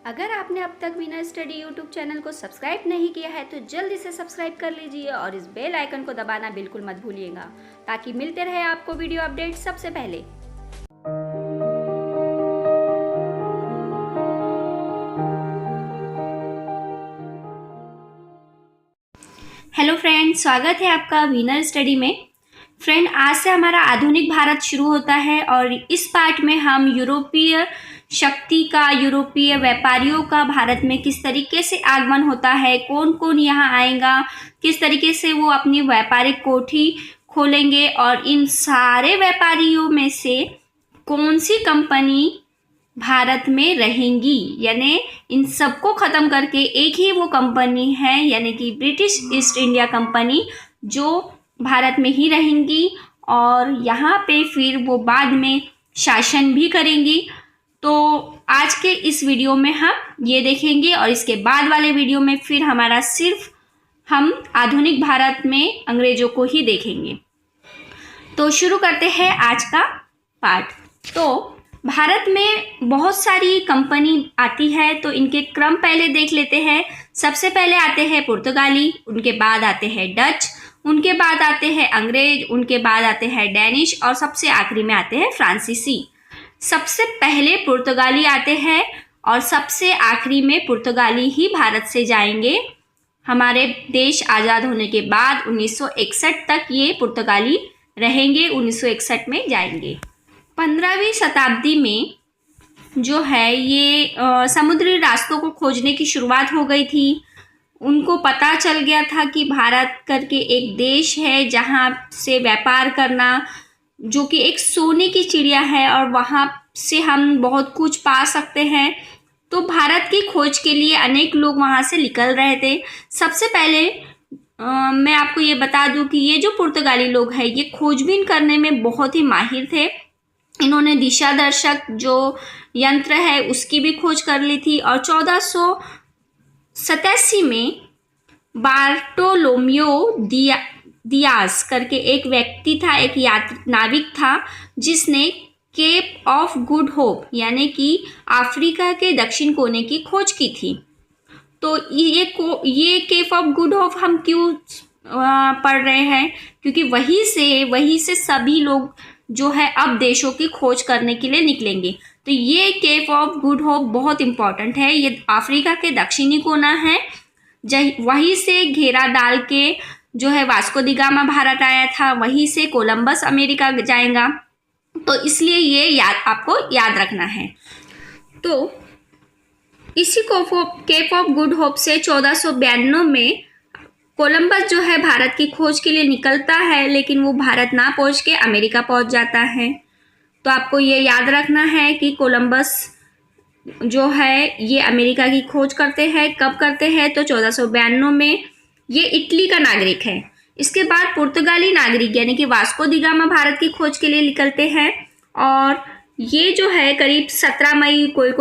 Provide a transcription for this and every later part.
अगर आपने अब तक विनर स्टडी यूट्यूब चैनल को सब्सक्राइब नहीं किया है तो जल्दी से सब्सक्राइब कर लीजिए और इस बेल आइकन को दबाना बिल्कुल मत भूलिएगा ताकि मिलते रहे आपको वीडियो अपडेट सबसे पहले। हेलो फ्रेंड, स्वागत है आपका विनर स्टडी में। फ्रेंड, आज से हमारा आधुनिक भारत शुरू होता है और इस पार्ट में हम यूरोपीय शक्ति का, यूरोपीय व्यापारियों का भारत में किस तरीके से आगमन होता है, कौन कौन यहाँ आएगा, किस तरीके से वो अपनी व्यापारिक कोठी खोलेंगे और इन सारे व्यापारियों में से कौन सी कंपनी भारत में रहेंगी, यानी इन सबको ख़त्म करके एक ही वो कंपनी है यानी कि ब्रिटिश ईस्ट इंडिया कंपनी जो भारत में ही रहेंगी और यहाँ पे फिर वो बाद में शासन भी करेंगी। तो आज के इस वीडियो में हम ये देखेंगे और इसके बाद वाले वीडियो में फिर हमारा सिर्फ हम आधुनिक भारत में अंग्रेजों को ही देखेंगे। तो शुरू करते हैं आज का पार्ट। तो भारत में बहुत सारी कंपनी आती है तो इनके क्रम पहले देख लेते हैं। सबसे पहले आते हैं पुर्तगाली, उनके बाद आते हैं डच, उनके बाद आते हैं अंग्रेज, उनके बाद आते हैं डैनिश और सबसे आखिरी में आते हैं फ्रांसीसी। सबसे पहले पुर्तगाली आते हैं और सबसे आखिरी में पुर्तगाली ही भारत से जाएंगे। हमारे देश आज़ाद होने के बाद 1961 तक ये पुर्तगाली रहेंगे, 1961 में जाएंगे। 15वीं शताब्दी में जो है ये समुद्री रास्तों को खोजने की शुरुआत हो गई थी। उनको पता चल गया था कि भारत करके एक देश है जहाँ से व्यापार करना जो कि एक सोने की चिड़िया है और वहाँ से हम बहुत कुछ पा सकते हैं। तो भारत की खोज के लिए अनेक लोग वहाँ से निकल रहे थे। सबसे पहले मैं आपको ये बता दूं कि ये जो पुर्तगाली लोग हैं ये खोजबीन करने में बहुत ही माहिर थे। इन्होंने दिशा दर्शक जो यंत्र है उसकी भी खोज कर ली थी और 1487 में बार्टोलोम्यो दियास करके एक व्यक्ति था, एक नाविक था जिसने केप ऑफ गुड होप यानी कि अफ्रीका के दक्षिण कोने की खोज की थी। तो ये केप ऑफ गुड होप हम क्यों पढ़ रहे हैं, क्योंकि वहीं से सभी लोग जो है अब देशों की खोज करने के लिए निकलेंगे। तो ये केप ऑफ गुड होप बहुत इंपॉर्टेंट है। ये अफ्रीका के दक्षिणी कोना है, वहीं से घेरा डाल के जो है वास्को दी गामा भारत आया था, वहीं से कोलंबस अमेरिका जाएगा। तो इसलिए ये आपको याद रखना है। तो इसी केप ऑफ गुड होप से 1492 में कोलंबस जो है भारत की खोज के लिए निकलता है, लेकिन वो भारत ना पहुंच के अमेरिका पहुंच जाता है। तो आपको ये याद रखना है कि कोलंबस जो है ये अमेरिका की खोज करते हैं। कब करते हैं? तो 1492 में। ये इटली का नागरिक है। इसके बाद पुर्तगाली नागरिक यानी कि वास्को दी गामा भारत की खोज के लिए निकलते हैं और ये जो है करीब 17 मई, कोई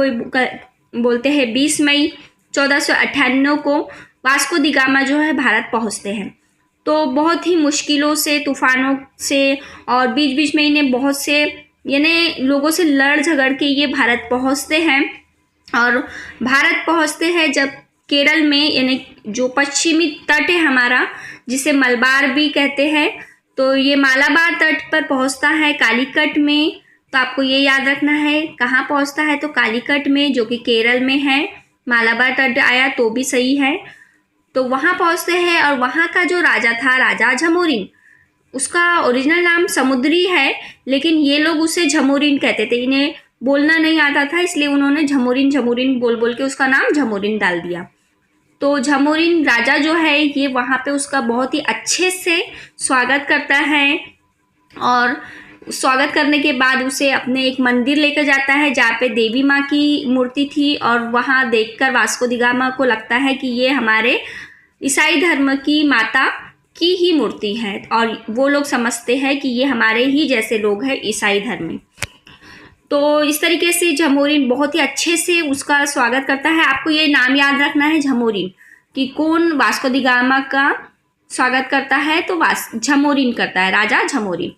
बोलते हैं 20 मई 1498 को वास्को दी गामा जो है भारत पहुंचते हैं। तो बहुत ही मुश्किलों से, तूफानों से और बीच बीच में इन्हें बहुत से यानी लोगों से लड़ झगड़ के ये भारत पहुंचते हैं। और भारत पहुंचते हैं जब केरल में यानी जो पश्चिमी तट है हमारा, जिसे मलबार भी कहते हैं, तो ये मालाबार तट पर पहुंचता है कालीकट में। तो आपको ये याद रखना है कहाँ पहुंचता है, तो कालीकट में जो कि केरल में है। मालाबार तट आया तो भी सही है। तो वहाँ पहुँचते हैं और वहाँ का जो राजा था, राजा झमोरिन, उसका ओरिजिनल नाम समुद्री है लेकिन ये लोग उसे झमोरिन कहते थे। इन्हें बोलना नहीं आता था इसलिए उन्होंने झमोरिन बोल के उसका नाम झमोरिन डाल दिया। तो झमोरिन राजा जो है ये वहाँ पे उसका बहुत ही अच्छे से स्वागत करता है और स्वागत करने के बाद उसे अपने एक मंदिर लेकर जाता है जहाँ पे देवी माँ की मूर्ति थी और वहाँ देखकर वास्को दी गामा को लगता है कि ये हमारे ईसाई धर्म की माता की ही मूर्ति है और वो लोग समझते हैं कि ये हमारे ही जैसे लोग हैं ईसाई धर्म में। तो इस तरीके से झमोरिन बहुत ही अच्छे से उसका स्वागत करता है। आपको ये नाम याद रखना है झमोरिन, कि कौन वास्को दी गामा का स्वागत करता है, तो झमोरिन करता है, राजा झमोरिन।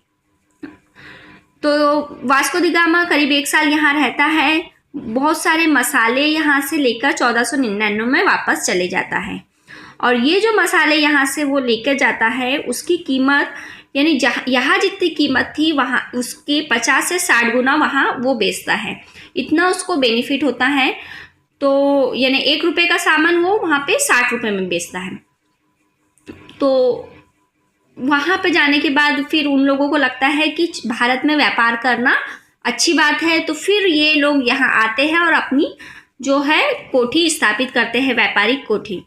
तो वास्को दी गामा करीब 1 साल यहाँ रहता है बहुत सारे मसाले यहाँ से लेकर 1499 में वापस चले जाता है। और ये जो मसाले यहाँ से वो लेकर जाता है उसकी कीमत यानी यहाँ जितनी कीमत थी वहाँ उसके 50 से 60 गुना वहाँ वो बेचता है। इतना उसको बेनिफिट होता है। तो यानी 1 रुपये का सामान वो वहाँ पे 60 रुपये में बेचता है। तो वहाँ पे जाने के बाद फिर उन लोगों को लगता है कि भारत में व्यापार करना अच्छी बात है, तो फिर ये लोग यहाँ आते हैं और अपनी जो है कोठी स्थापित करते हैं, व्यापारिक कोठी।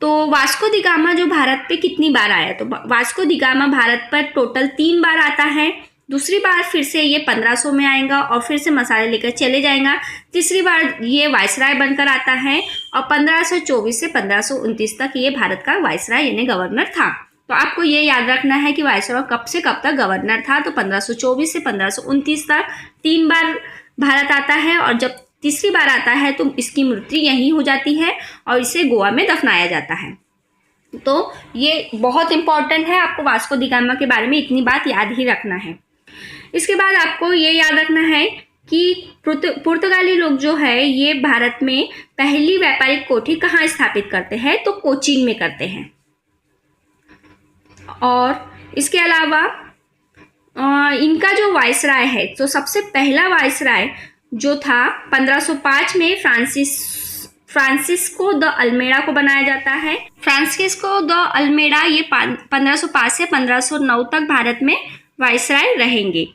तो वास्को दी गामा जो भारत पे कितनी बार आया, तो वास्को दी गामा भारत पर टोटल 3 बार आता है। दूसरी बार फिर से ये 1500 में आएगा और फिर से मसाले लेकर चले जाएगा। तीसरी बार ये वायसराय बनकर आता है और 1524 से 1529 तक ये भारत का वायसराय यानी गवर्नर था। तो आपको ये याद रखना है कि वायसराय कब से कब तक गवर्नर था। तो 1524 से 1529 तक 3 बार भारत आता है और जब तीसरी बार आता है तो इसकी मृत्यु यहीं हो जाती है और इसे गोवा में दफनाया जाता है। तो ये बहुत इंपॉर्टेंट है, आपको वास्को दी गामा के बारे में इतनी बात याद ही रखना है। इसके बाद आपको ये याद रखना है कि पुर्तगाली लोग जो है ये भारत में पहली व्यापारिक कोठी कहाँ स्थापित करते हैं, तो कोचीन में करते हैं। और इसके अलावा इनका जो वायसराय है, तो सबसे पहला वायसराय जो था 1505 में फ्रांसिस्को द अल्मेडा को बनाया जाता है। फ्रांसिस्को द अल्मेडा ये 1505 से 1509 तक भारत में वायसराय रहेंगे।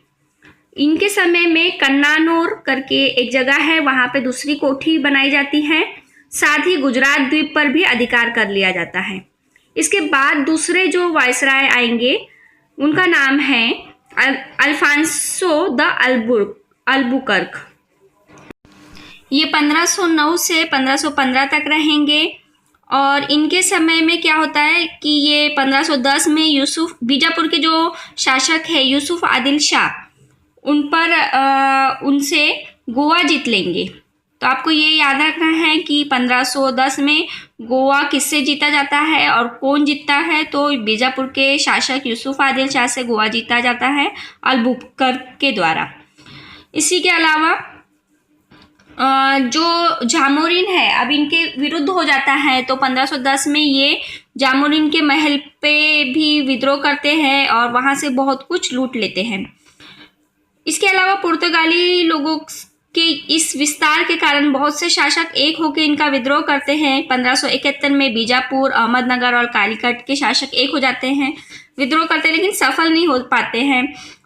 इनके समय में कन्नानौर करके एक जगह है, वहाँ पे दूसरी कोठी बनाई जाती है। साथ ही गुजरात द्वीप पर भी अधिकार कर लिया जाता है। इसके बाद दूसरे जो वायसराय आएंगे उनका नाम है अल्फांसो द अल्बुकर्क। ये 1509 से 1515 तक रहेंगे। और इनके समय में क्या होता है कि ये 1510 में बीजापुर के जो शासक है यूसुफ आदिल शाह उन पर उनसे गोवा जीत लेंगे। तो आपको ये याद रखना है कि 1510 में गोवा किससे जीता जाता है और कौन जीतता है, तो बीजापुर के शासक यूसुफ आदिल शाह से गोवा जीता जाता है अल्बुकर्क के द्वारा। इसी के अलावा जो जामोरिन है अब इनके विरुद्ध हो जाता है, तो 1510 में ये जामोरिन के महल पे भी विद्रोह करते हैं और वहाँ से बहुत कुछ लूट लेते हैं। इसके अलावा पुर्तगाली लोगों के इस विस्तार के कारण बहुत से शासक एक होकर इनका विद्रोह करते हैं। 1571 में बीजापुर, अहमदनगर और कालीकट के शासक एक हो जाते हैं, विद्रोह करते हैं लेकिन सफल नहीं हो पाते हैं।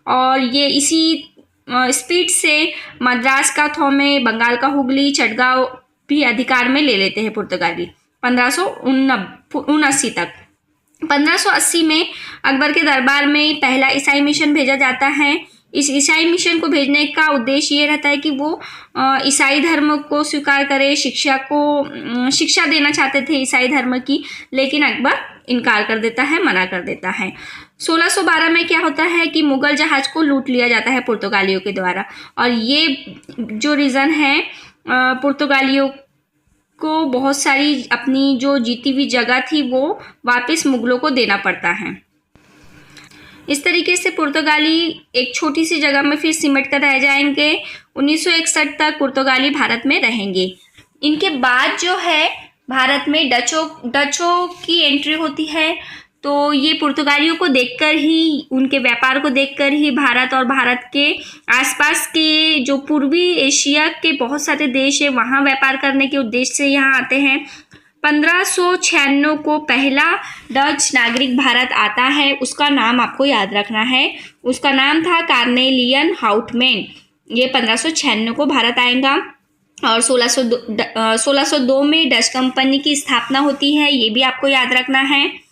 और ये इसी स्पीड से मद्रास का थोमे, बंगाल का हुगली, चटगांव भी अधिकार में ले लेते हैं पुर्तगाली 1579 तक। 1580 में अकबर के दरबार में पहला ईसाई मिशन भेजा जाता है। इस ईसाई मिशन को भेजने का उद्देश्य ये रहता है कि वो ईसाई धर्म को स्वीकार करे, शिक्षा देना चाहते थे ईसाई धर्म की, लेकिन अकबर इनकार कर देता है, मना कर देता है। 1612 में क्या होता है कि मुगल जहाज को लूट लिया जाता है पुर्तगालियों के द्वारा, और ये जो रीज़न है पुर्तगालियों को बहुत सारी अपनी जो जीती हुई जगह थी वो वापस मुगलों को देना पड़ता है। इस तरीके से पुर्तगाली एक छोटी सी जगह में फिर सिमट कर रह जाएंगे। 1961 तक पुर्तगाली भारत में रहेंगे। इनके बाद जो है भारत में डचों की एंट्री होती है। तो ये पुर्तगालियों को देखकर ही, उनके व्यापार को देखकर ही भारत और भारत के आसपास के जो पूर्वी एशिया के बहुत सारे देश है वहाँ व्यापार करने के उद्देश्य से यहाँ आते हैं। 1596 को पहला डच नागरिक भारत आता है, उसका नाम आपको याद रखना है। उसका नाम था कार्नेलियन हाउटमैन। ये 1596 को भारत आएगा। और 1602 में डच कंपनी की स्थापना होती है, ये भी आपको याद रखना है।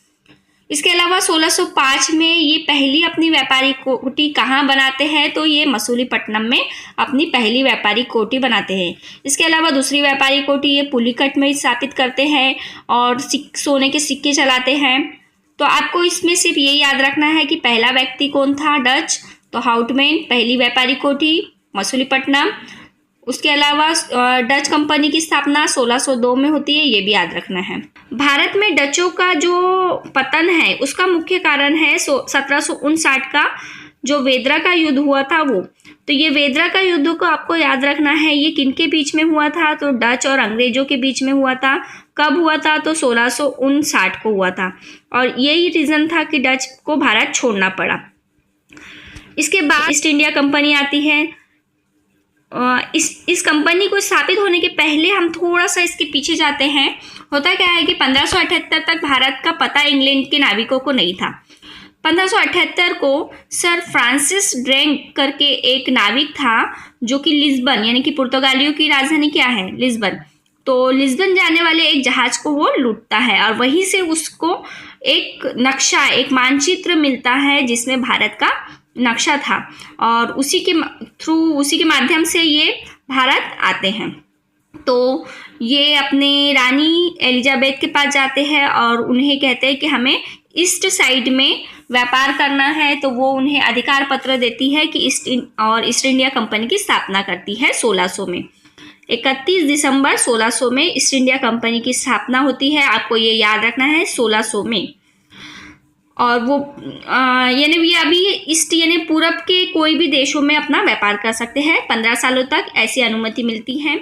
इसके अलावा 1605 में ये पहली अपनी व्यापारिक कोठी कहाँ बनाते हैं, तो ये मसूलीपट्टनम में अपनी पहली व्यापारिक कोठी बनाते हैं। इसके अलावा दूसरी व्यापारिक कोठी ये पुलिकट में स्थापित करते हैं और सोने के सिक्के चलाते हैं। तो आपको इसमें सिर्फ ये याद रखना है कि पहला व्यक्ति कौन था, डच, तो हाउटमैन, पहली व्यापारिक कोठी मसूलीपट्टनम। उसके अलावा डच कंपनी की स्थापना 1602 में होती है, ये भी याद रखना है। भारत में डचों का जो पतन है उसका मुख्य कारण है 1759 का जो वेदरा का युद्ध हुआ था वो। तो ये वेदरा का युद्ध को आपको याद रखना है, ये किनके बीच में हुआ था? तो डच और अंग्रेजों के बीच में हुआ था। कब हुआ था? तो 1659 को हुआ था, और यही रीज़न था कि डच को भारत छोड़ना पड़ा। इसके बाद ईस्ट इंडिया कंपनी आती है। इस कंपनी को स्थापित होने के पहले हम थोड़ा सा इसके पीछे जाते हैं। होता क्या है कि 1578 तक भारत का पता इंग्लैंड के नाविकों को नहीं था। 1578 को सर फ्रांसिस ड्रेक करके एक नाविक था, जो कि लिस्बन यानी कि पुर्तगालियों की राजधानी क्या है? लिस्बन। तो लिस्बन जाने वाले एक जहाज को वो लूटता है, और वहीं से उसको एक नक्शा, एक मानचित्र मिलता है जिसमें भारत का नक्शा था, और उसी के माध्यम से ये भारत आते हैं। तो ये अपने रानी एलिजाबेथ के पास जाते हैं और उन्हें कहते हैं कि हमें ईस्ट साइड में व्यापार करना है। तो वो उन्हें अधिकार पत्र देती है कि ईस्ट इंडिया कंपनी की स्थापना करती है 1600 में। 31 दिसंबर 1600 में ईस्ट इंडिया कंपनी की स्थापना होती है। आपको ये याद रखना है, 1600 में। और वो यानी ये अभी ईस्ट यानी पूरब के कोई भी देशों में अपना व्यापार कर सकते हैं। 15 सालों तक ऐसी अनुमति मिलती है।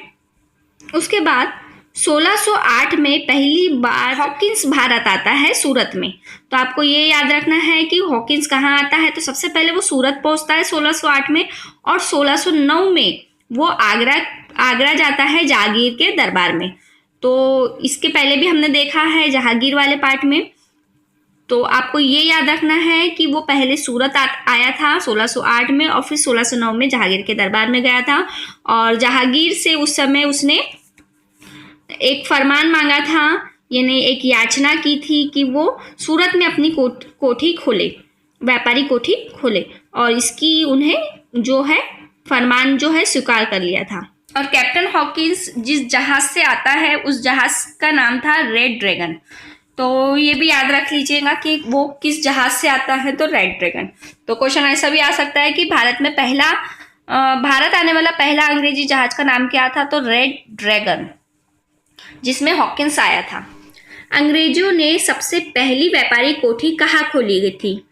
उसके बाद 1608 में पहली बार हॉकिंस भारत आता है, सूरत में। तो आपको ये याद रखना है कि हॉकिंस कहाँ आता है। तो सबसे पहले वो सूरत पहुंचता है 1608 में, और 1609 में वो आगरा जाता है जहांगीर के दरबार में। तो इसके पहले भी हमने देखा है जहांगीर वाले पार्ट में। तो आपको ये याद रखना है कि वो पहले सूरत आया था 1608 में, और फिर 1609 में जहांगीर के दरबार में गया था। और जहांगीर से उस समय उसने एक फरमान मांगा था, यानी एक याचना की थी कि वो सूरत में अपनी कोठी खोले, व्यापारी कोठी खोले, और इसकी उन्हें जो है फरमान जो है स्वीकार कर लिया था। और कैप्टन हॉकिंस जिस जहाज से आता है उस जहाज का नाम था रेड ड्रैगन। तो ये भी याद रख लीजिएगा कि वो किस जहाज से आता है, तो रेड ड्रैगन। तो क्वेश्चन ऐसा भी आ सकता है कि भारत आने वाला पहला अंग्रेजी जहाज का नाम क्या था? तो रेड ड्रैगन, जिसमें हॉकिंस आया था। अंग्रेजों ने सबसे पहली व्यापारी कोठी कहाँ खोली गई थी?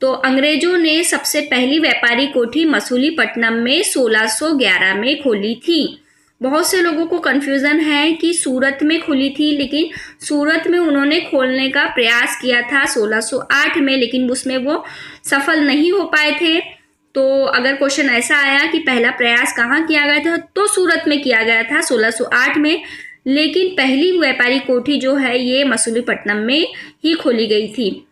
तो अंग्रेजों ने सबसे पहली व्यापारी कोठी मसूलीपट्टनम में 1611 में खोली थी। बहुत से लोगों को कन्फ्यूज़न है कि सूरत में खुली थी, लेकिन सूरत में उन्होंने खोलने का प्रयास किया था 1608 में, लेकिन उसमें वो सफल नहीं हो पाए थे। तो अगर क्वेश्चन ऐसा आया कि पहला प्रयास कहाँ किया गया था, तो सूरत में किया गया था 1608 में, लेकिन पहली व्यापारी कोठी जो है ये मसूलीपट्टनम में ही खोली गई थी।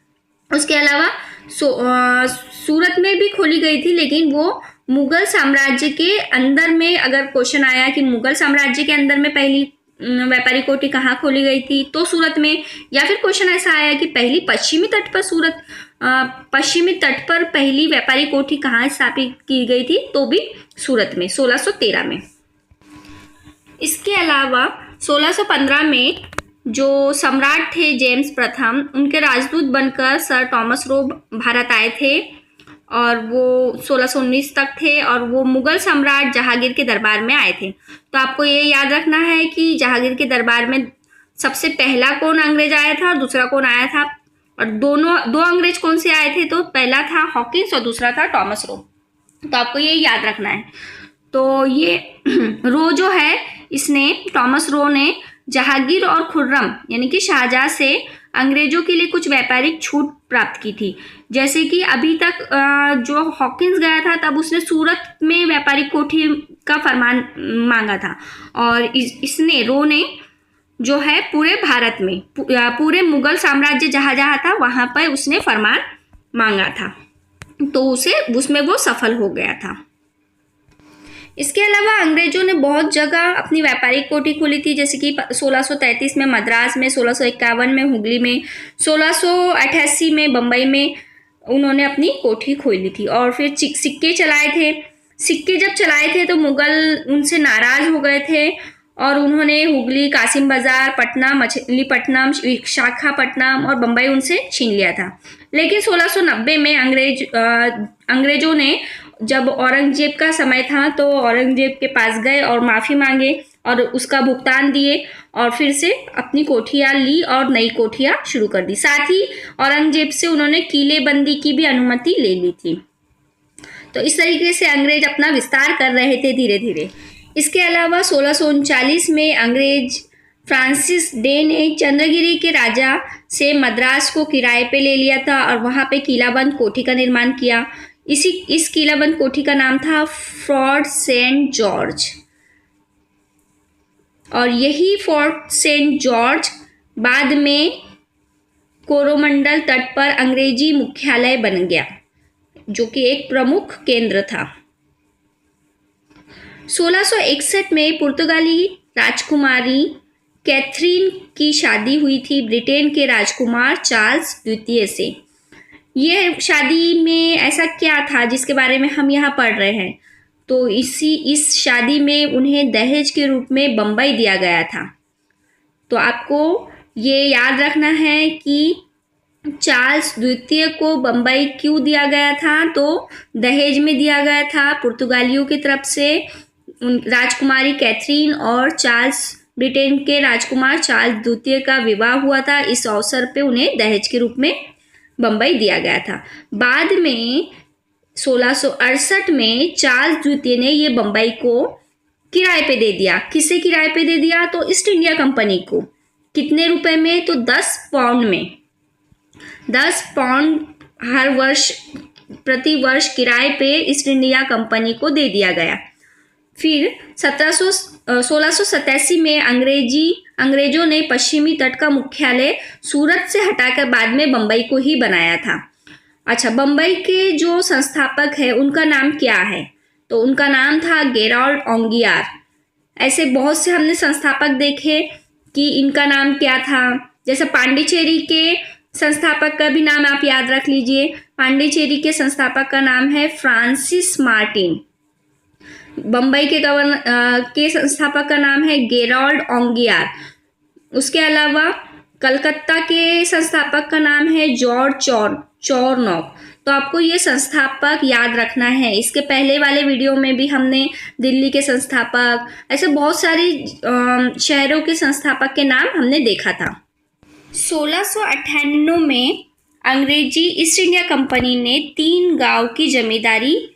उसके अलावा सूरत में भी खोली गई थी, लेकिन वो मुगल साम्राज्य के अंदर में, अगर क्वेश्चन आया कि मुगल साम्राज्य के अंदर में पहली व्यापारी कोठी कहाँ खोली गई थी, तो सूरत में। या फिर क्वेश्चन ऐसा आया कि पहली पश्चिमी तट पर पहली व्यापारी कोठी कहाँ स्थापित की गई थी, तो भी सूरत में 1613 में। इसके अलावा 1615 में जो सम्राट थे जेम्स प्रथम, उनके राजदूत बनकर सर टॉमस रो भारत आए थे, और वो 1619 तक थे, और वो मुगल सम्राट जहांगीर के दरबार में आए थे। तो आपको ये याद रखना है कि जहांगीर के दरबार में सबसे पहला कौन अंग्रेज आया था और दूसरा कौन आया था, और दो अंग्रेज कौन से आए थे? तो पहला था हॉकिंस और दूसरा था टॉमस रो। तो आपको ये याद रखना है। तो ये रो जो है, इसने टॉमस रो ने जहांगीर और खुर्रम यानी कि शाहजहां से अंग्रेजों के लिए कुछ व्यापारिक छूट प्राप्त की थी। जैसे कि अभी तक जो हॉकिंस गया था तब उसने सूरत में व्यापारिक कोठी का फरमान मांगा था, और इसने रो ने जो है पूरे भारत में पूरे मुगल साम्राज्य जहाँ जहाँ था वहाँ पर उसने फरमान मांगा था, तो उसमें वो सफल हो गया था। इसके अलावा अंग्रेजों ने बहुत जगह अपनी व्यापारिक कोठी खोली थी, जैसे कि 1633 में मद्रास में, 1651 में हुगली में, 1688 में बम्बई में उन्होंने अपनी कोठी खोली थी। और फिर सिक्के चलाए थे। सिक्के जब चलाए थे तो मुगल उनसे नाराज हो गए थे, और उन्होंने हुगली, कासिम बाजार, पटना, मछलीपट्टनम, विशाखापट्टनम और बम्बई उनसे छीन लिया था। लेकिन 1690 में अंग्रेजों ने, जब औरंगजेब का समय था, तो औरंगजेब के पास गए और माफ़ी मांगे और उसका भुगतान दिए, और फिर से अपनी कोठियाँ ली और नई कोठियाँ शुरू कर दी। साथ ही औरंगजेब से उन्होंने किलेबंदी की भी अनुमति ले ली थी। तो इस तरीके से अंग्रेज अपना विस्तार कर रहे थे धीरे धीरे। इसके अलावा 1639 में अंग्रेज फ्रांसिस डे ने चंद्रगिरी के राजा से मद्रास को किराए पे ले लिया था और वहाँ पे किलाबंद कोठी का निर्माण किया। इस किलाबंद कोठी का नाम था फोर्ट सेंट जॉर्ज, और यही फोर्ट सेंट जॉर्ज बाद में कोरोमंडल तट पर अंग्रेजी मुख्यालय बन गया, जो कि एक प्रमुख केंद्र था। 1661 में पुर्तगाली राजकुमारी कैथरीन की शादी हुई थी ब्रिटेन के राजकुमार चार्ल्स द्वितीय से। यह शादी में ऐसा क्या था जिसके बारे में हम यहाँ पढ़ रहे हैं, तो इस शादी में उन्हें दहेज के रूप में बम्बई दिया गया था। तो आपको ये याद रखना है कि चार्ल्स द्वितीय को बम्बई क्यों दिया गया था, तो दहेज में दिया गया था पुर्तगालियों की तरफ से। राजकुमारी कैथरीन और ब्रिटेन के राजकुमार चार्ल्स द्वितीय का विवाह हुआ था। इस अवसर पे उन्हें दहेज के रूप में बम्बई दिया गया था। बाद में 1668 में चार्ल्स द्वितीय ने ये बम्बई को किराए पे दे दिया। किसे किराए पे दे दिया, तो ईस्ट इंडिया कंपनी को। कितने रुपए में, तो 10 पाउंड में। 10 पाउंड हर वर्ष प्रति वर्ष किराए पे ईस्ट इंडिया कंपनी को दे दिया गया। फिर 1687 में अंग्रेजों ने पश्चिमी तट का मुख्यालय सूरत से हटाकर बाद में बम्बई को ही बनाया था। अच्छा, बम्बई के जो संस्थापक है उनका नाम क्या है, तो उनका नाम था गेराल्ड ओंगियार। ऐसे बहुत से हमने संस्थापक देखे कि इनका नाम क्या था। जैसे पांडिचेरी के संस्थापक का भी नाम आप याद रख लीजिए। पांडिचेरी के संस्थापक का नाम है फ्रांसिस मार्टिन। बम्बई के संस्थापक का नाम है गेराल्ड ओंगियार। उसके अलावा कलकत्ता के संस्थापक का नाम है जॉर्ज चोरनॉक। तो आपको ये संस्थापक याद रखना है। इसके पहले वाले वीडियो में भी हमने दिल्ली के संस्थापक, ऐसे बहुत सारी शहरों के संस्थापक के नाम हमने देखा था। 1698 में अंग्रेजी ईस्ट इंडिया कंपनी ने 3 गांव की जमींदारी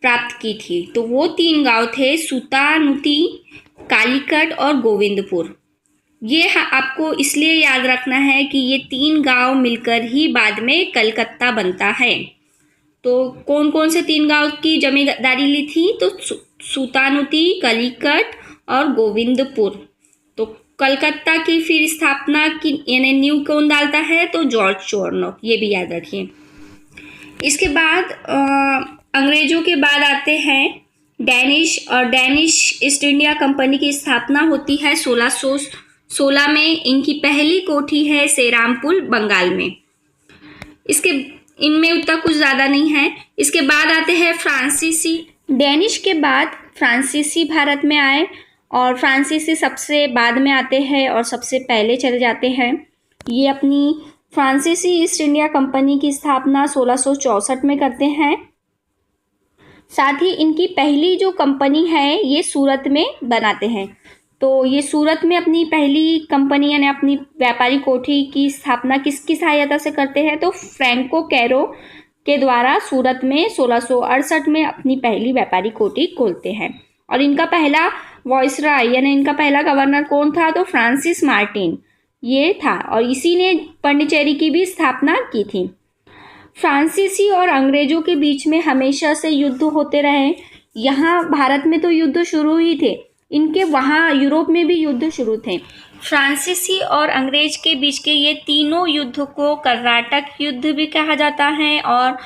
प्राप्त की थी। तो वो 3 गांव थे सुतानुती, कालीकट और गोविंदपुर। ये आपको इसलिए याद रखना है कि ये 3 गांव मिलकर ही बाद में कलकत्ता बनता है। तो कौन कौन से 3 गांव की जमींदारी ली थी, तो सुतानुती, कालीकट और गोविंदपुर। तो कलकत्ता की फिर स्थापना की यानी नींव कौन डालता है, तो जॉर्ज चोरनॉक। ये भी याद रखिए। इसके बाद अंग्रेजों के बाद आते हैं डेनिश ईस्ट इंडिया कंपनी की स्थापना होती है 1616 में। इनकी पहली कोठी है सेरामपुर, बंगाल में। इनमें उतना कुछ ज़्यादा नहीं है। इसके बाद आते हैं फ्रांसीसी। डेनिश के बाद फ्रांसीसी भारत में आए, और फ्रांसीसी सबसे बाद में आते हैं और सबसे पहले चले जाते हैं। ये अपनी फ्रांसीसी ईस्ट इंडिया कंपनी की स्थापना 1664 में करते हैं। साथ ही इनकी पहली जो कंपनी है ये सूरत में बनाते हैं। तो ये सूरत में अपनी पहली कंपनी यानी अपनी व्यापारी कोठी की स्थापना किसकी सहायता से करते हैं, तो फ्रैंको कैरो के द्वारा सूरत में 1668 में अपनी पहली व्यापारी कोठी खोलते हैं। और इनका पहला वॉइसरॉय यानी इनका पहला गवर्नर कौन था, तो फ्रांसिस मार्टिन ये था, और इसी ने पांडिचेरी की भी स्थापना की थी। फ्रांसीसी और अंग्रेजों के बीच में हमेशा से युद्ध होते रहे। यहाँ भारत में तो युद्ध शुरू ही थे, इनके वहाँ यूरोप में भी युद्ध शुरू थे। फ्रांसीसी और अंग्रेज के बीच के ये तीनों युद्ध को कर्नाटक युद्ध भी कहा जाता है और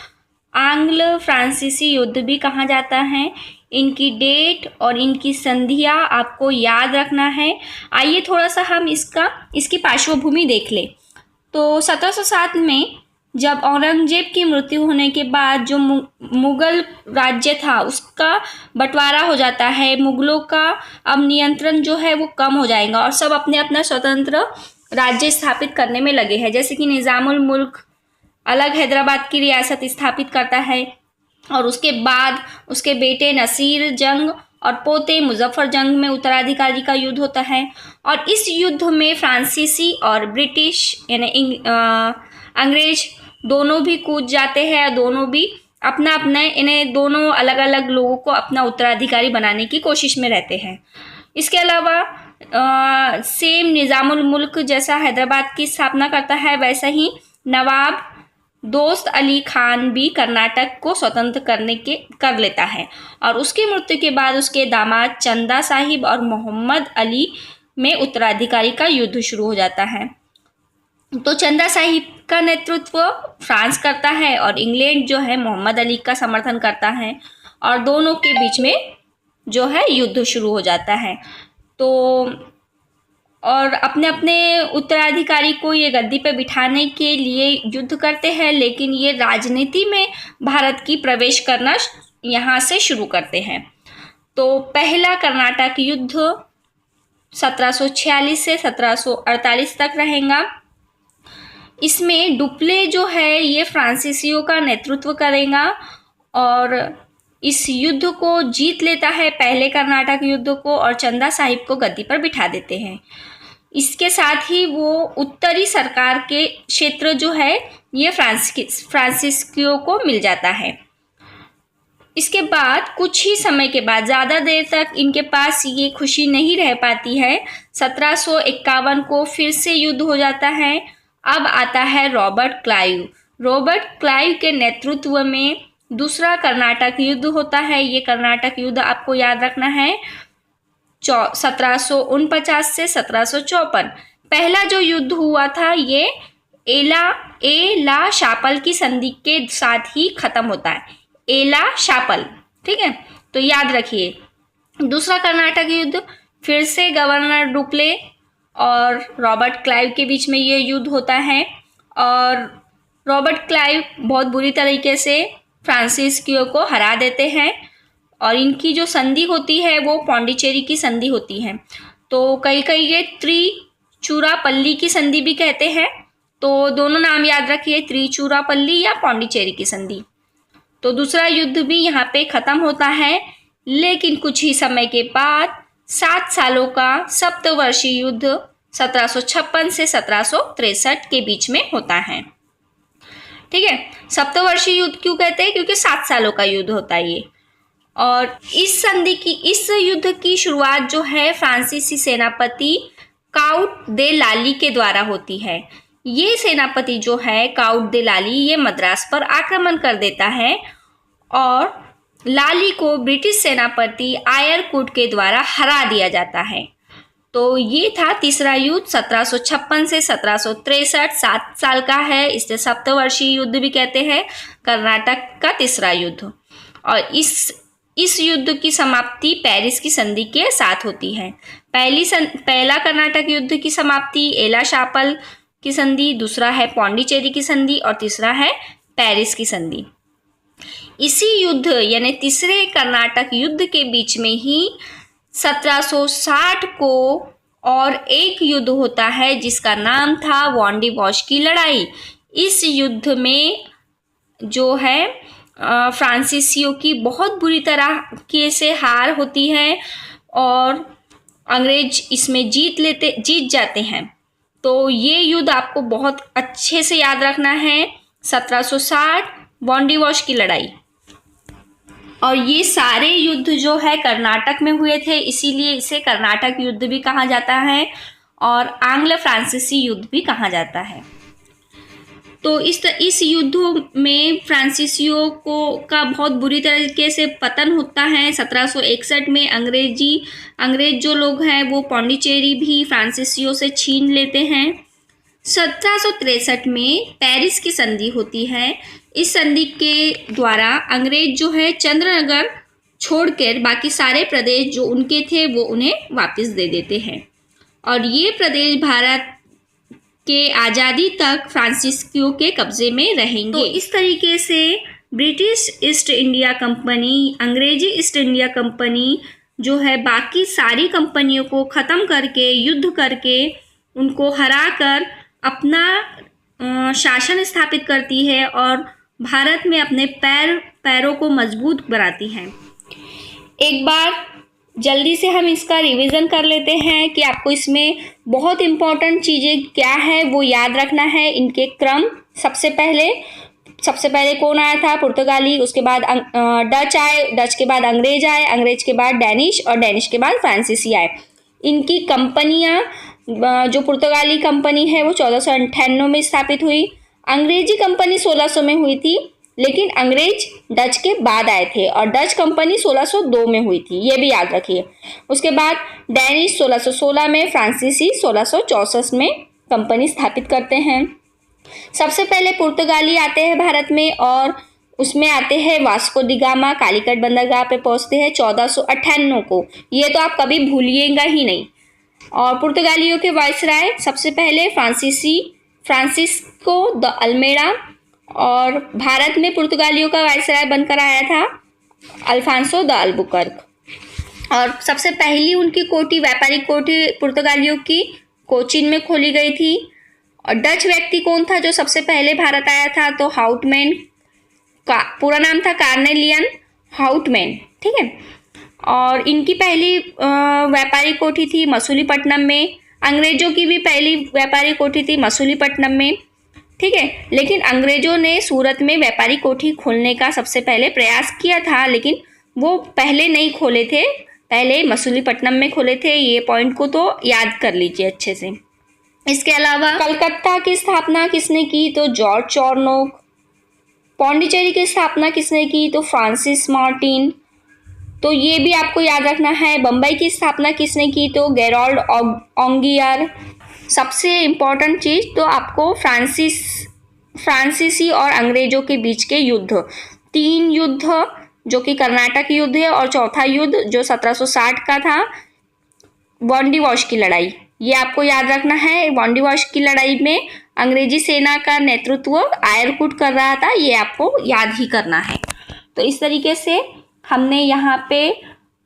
आंग्ल फ्रांसीसी युद्ध भी कहा जाता है। इनकी डेट और इनकी संधियाँ आपको याद रखना है। आइए थोड़ा सा हम इसकी पार्श्वभूमि देख लें। तो 1707 में जब औरंगजेब की मृत्यु होने के बाद जो मुगल राज्य था उसका बंटवारा हो जाता है। मुगलों का अब नियंत्रण जो है वो कम हो जाएगा और सब अपने अपना स्वतंत्र राज्य स्थापित करने में लगे हैं। जैसे कि निज़ामुल मुल्क अलग हैदराबाद की रियासत स्थापित करता है और उसके बाद उसके बेटे नसीर जंग और पोते मुजफ्फर जंग में उत्तराधिकारी का युद्ध होता है। और इस युद्ध में फ्रांसीसी और ब्रिटिश यानी अंग्रेज दोनों भी कूद जाते हैं और दोनों भी अपना अपना इन्हें दोनों अलग अलग लोगों को अपना उत्तराधिकारी बनाने की कोशिश में रहते हैं। इसके अलावा सेम निज़ामुल मुल्क जैसा हैदराबाद की स्थापना करता है, वैसा ही नवाब दोस्त अली खान भी कर्नाटक को स्वतंत्र कर लेता है। और उसकी मृत्यु के बाद उसके दामाद चंदा साहिब और मोहम्मद अली में उत्तराधिकारी का युद्ध शुरू हो जाता है। तो चंदा साहिब का नेतृत्व फ्रांस करता है और इंग्लैंड जो है मोहम्मद अली का समर्थन करता है और दोनों के बीच में जो है युद्ध शुरू हो जाता है। तो और अपने अपने उत्तराधिकारी को ये गद्दी पे बिठाने के लिए युद्ध करते हैं, लेकिन ये राजनीति में भारत की प्रवेश करना यहाँ से शुरू करते हैं। तो पहला कर्नाटक युद्ध 1746 से 1748 तक रहेगा। इसमें डुप्ले जो है ये फ्रांसीसियों का नेतृत्व करेगा और इस युद्ध को जीत लेता है, पहले कर्नाटक युद्ध को, और चंदा साहिब को गद्दी पर बिठा देते हैं। इसके साथ ही वो उत्तरी सरकार के क्षेत्र जो है ये फ्रांसीसियों को मिल जाता है। इसके बाद कुछ ही समय के बाद, ज़्यादा देर तक इनके पास ये खुशी नहीं रह पाती है। 1751 को फिर से युद्ध हो जाता है। अब आता है रॉबर्ट क्लाइव। रॉबर्ट क्लाइव के नेतृत्व में दूसरा कर्नाटक युद्ध होता है। ये कर्नाटक युद्ध आपको याद रखना है 1749 से 1754। पहला जो युद्ध हुआ था ये एला शापल की संधि के साथ ही खत्म होता है। एला शापल, ठीक है, तो याद रखिए। दूसरा कर्नाटक युद्ध फिर से गवर्नर डुप्ले और रॉबर्ट क्लाइव के बीच में ये युद्ध होता है और रॉबर्ट क्लाइव बहुत बुरी तरीके से फ्रांसीसियों को हरा देते हैं और इनकी जो संधि होती है वो पौंडीचेरी की संधि होती है। तो कई ये त्रिचूरापल्ली की संधि भी कहते हैं। तो दोनों नाम याद रखिए, त्रिचूरापल्ली या पौंडीचेरी की संधि। तो दूसरा युद्ध भी यहाँ पे ख़त्म होता है, लेकिन कुछ ही समय के बाद 7 सालों का सप्तवर्षीय युद्ध 1756 से 1763 के बीच में होता है। ठीक है, सप्तवर्षीय युद्ध क्यों कहते हैं? क्योंकि 7 सालों का युद्ध होता है ये। और इस युद्ध की शुरुआत जो है फ्रांसीसी सेनापति काउंट दे लाली के द्वारा होती है। ये सेनापति जो है काउंट दे लाली, ये मद्रास पर आक्रमण कर देता है और लाली को ब्रिटिश सेनापति आयरकुट के द्वारा हरा दिया जाता है। तो ये था तीसरा युद्ध 1756 से 1763, 7 साल का है, इसे सप्तवर्षीय युद्ध भी कहते हैं, कर्नाटक का तीसरा युद्ध। और इस युद्ध की समाप्ति पेरिस की संधि के साथ होती है। पहला कर्नाटक युद्ध की समाप्ति एला शापल की संधि, दूसरा है पौंडीचेरी की संधि और तीसरा है पेरिस की संधि। इसी युद्ध यानी तीसरे कर्नाटक युद्ध के बीच में ही 1760 को और एक युद्ध होता है जिसका नाम था वॉन्डिवॉश की लड़ाई। इस युद्ध में जो है फ्रांसीसियों की बहुत बुरी तरह से हार होती है और अंग्रेज इसमें जीत जाते हैं। तो ये युद्ध आपको बहुत अच्छे से याद रखना है, 1760 वॉन्डिवॉश की लड़ाई। और ये सारे युद्ध जो है कर्नाटक में हुए थे, इसीलिए इसे कर्नाटक युद्ध भी कहा जाता है और आंग्ल फ्रांसीसी युद्ध भी कहा जाता है। तो इस युद्ध में फ्रांसीसियों का बहुत बुरी तरीके से पतन होता है। 1761 में अंग्रेज जो लोग हैं वो पौंडीचेरी भी फ्रांसीसियों से छीन लेते हैं। 1763 में पेरिस की संधि होती है। इस संधि के द्वारा अंग्रेज जो है चंद्रनगर छोड़कर बाकी सारे प्रदेश जो उनके थे वो उन्हें वापस दे देते हैं और ये प्रदेश भारत के आज़ादी तक फ्रांसीसियों के कब्जे में रहेंगे। तो इस तरीके से ब्रिटिश ईस्ट इंडिया कंपनी, अंग्रेजी ईस्ट इंडिया कंपनी जो है बाकी सारी कंपनियों को ख़त्म करके, युद्ध करके, उनको हराकर अपना शासन स्थापित करती है और भारत में अपने पैरों को मजबूत बनाती है। एक बार जल्दी से हम इसका रिवीजन कर लेते हैं कि आपको इसमें बहुत इम्पोर्टेंट चीज़ें क्या है वो याद रखना है। इनके क्रम, सबसे पहले सबसे पहले कौन आया था? पुर्तगाली, उसके बाद डच आए, डच के बाद अंग्रेज आए, अंग्रेज के बाद डैनिश और डैनिश के बाद फ्रांसीसी आए। इनकी कंपनियां, जो पुर्तगाली कंपनी है वो 1498 में स्थापित हुई। अंग्रेजी कंपनी 1600 में हुई थी, लेकिन अंग्रेज डच के बाद आए थे और डच कंपनी 1602 में हुई थी, ये भी याद रखिए। उसके बाद डैनिश 1616 में, फ्रांसीसी 1664 में कंपनी स्थापित करते हैं। सबसे पहले पुर्तगाली आते हैं भारत में और उसमें आते हैं वास्को डी गामा, कालीकट बंदरगाह पे पहुंचते हैं 1498 को। ये तो आप कभी भूलिएगा ही नहीं। और पुर्तगालियों के वायसराय सबसे पहले फ्रांसिस्को द अल्मेडा, और भारत में पुर्तगालियों का वायसराय बनकर आया था अल्फांसो द अल्बुकर्क। और सबसे पहली उनकी कोठी, व्यापारिक कोठी पुर्तगालियों की कोचीन में खोली गई थी। और डच व्यक्ति कौन था जो सबसे पहले भारत आया था? तो हाउटमैन, का पूरा नाम था कार्नेलियन हाउटमैन, ठीक है। और इनकी पहली व्यापारिक कोठी थी मसूलीपट्टनम में। अंग्रेजों की भी पहली व्यापारिक कोठी थी मसूलीपट्टनम में, ठीक है। लेकिन अंग्रेजों ने सूरत में व्यापारिक कोठी खोलने का सबसे पहले प्रयास किया था, लेकिन वो पहले नहीं खोले थे, पहले मसूलीपट्टनम में खोले थे। ये पॉइंट को तो याद कर लीजिए अच्छे से। इसके अलावा कलकत्ता की स्थापना किसने की? तो जॉर्ज चॉर्नोक। पौंडीचेरी की स्थापना किसने की? तो फ्रांसिस मार्टिन, तो ये भी आपको याद रखना है। बम्बई की स्थापना किसने की? तो गेरोल्ड ओंगियर। सबसे इम्पॉर्टेंट चीज़ तो आपको फ्रांसीसी और अंग्रेजों के बीच के युद्ध, 3 युद्ध, जो कि कर्नाटक युद्ध है, और चौथा युद्ध जो 1760 का था, बॉन्डीवॉश की लड़ाई, ये आपको याद रखना है। बॉन्डीवॉश की लड़ाई में अंग्रेजी सेना का नेतृत्व आयरकुट कर रहा था, ये आपको याद ही करना है। तो इस तरीके से हमने यहाँ पे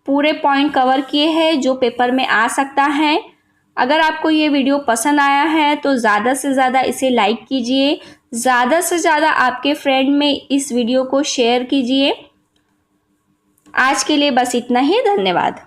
पूरे पॉइंट कवर किए हैं जो पेपर में आ सकता है। अगर आपको ये वीडियो पसंद आया है तो ज़्यादा से ज़्यादा इसे लाइक कीजिए, ज़्यादा से ज़्यादा आपके फ्रेंड में इस वीडियो को शेयर कीजिए। आज के लिए बस इतना ही, धन्यवाद।